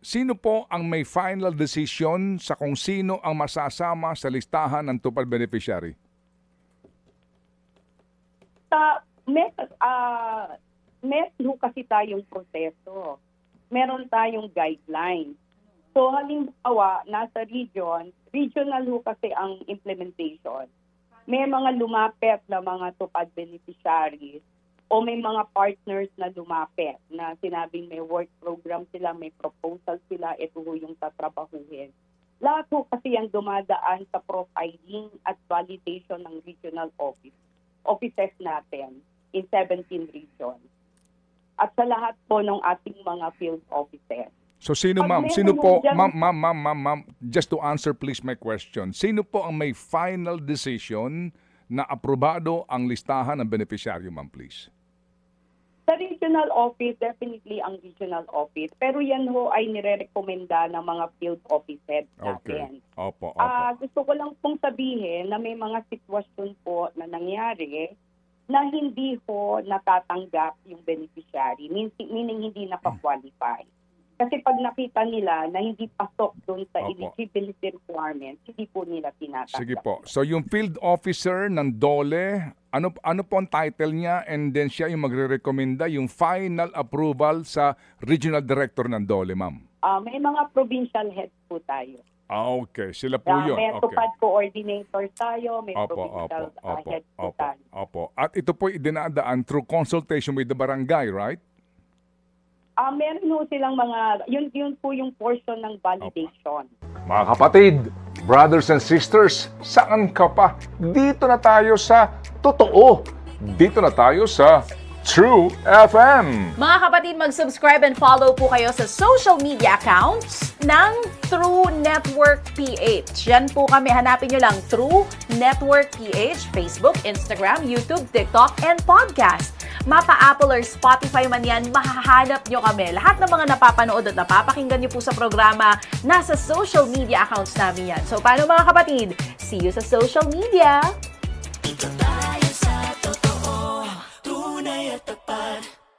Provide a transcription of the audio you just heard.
Sino po ang may final decision sa kung sino ang masasama sa listahan ng tupad beneficiary? Meron ho kasi tayong proseso. Meron tayong guidelines. So halimbawa, nasa regional ho kasi ang implementation. May mga lumapit na mga tupad beneficiaries o may mga partners na lumapit na sinabing may work program sila, may proposal sila, ito ho yung tatrabahuhin. Lahat ho kasi yung dumadaan sa profiling at validation ng regional offices natin in 17 regions. At sa lahat po ng ating mga field offices. So sino ma'am? Sino po, ma'am, just to answer please my question. Sino po ang may final decision na aprobado ang listahan ng beneficiaryo, ma'am, please? Sa regional office, definitely ang regional office. Pero yan ho ay nire-recommenda ng mga field offices natin. Okay. Opo. Gusto ko lang pong sabihin na may mga sitwasyon po na nangyari na hindi ho natatanggap yung beneficiary, meaning hindi nakakwalify. Kasi pag nakita nila na hindi pasok doon sa eligibility requirements, hindi po nila tinatanggap. Sige po. So yung field officer ng DOLE, ano po ang title niya, and then siya yung magre-recommenda yung final approval sa regional director ng DOLE, ma'am? May mga provincial heads po tayo. Okay. Sila po yun. May Okay. tupad coordinators tayo, may provincial heads po tayo. Opo. At ito po dinadaan through consultation with the barangay, right? Meron ho silang mga, yun po yung portion ng validation. Mga kapatid, brothers and sisters, saan ka pa? Dito na tayo sa totoo. Dito na tayo sa True FM. Mga kapatid, mag-subscribe and follow po kayo sa social media accounts ng True Network PH. Yan po kami. Hanapin nyo lang True Network PH, Facebook, Instagram, YouTube, TikTok, and podcast. Mapa Apple or Spotify man yan, mahahanap nyo kami. Lahat ng mga napapanood at napapakinggan nyo po sa programa, nasa social media accounts namin yan. So, paano mga kapatid? See you sa social media!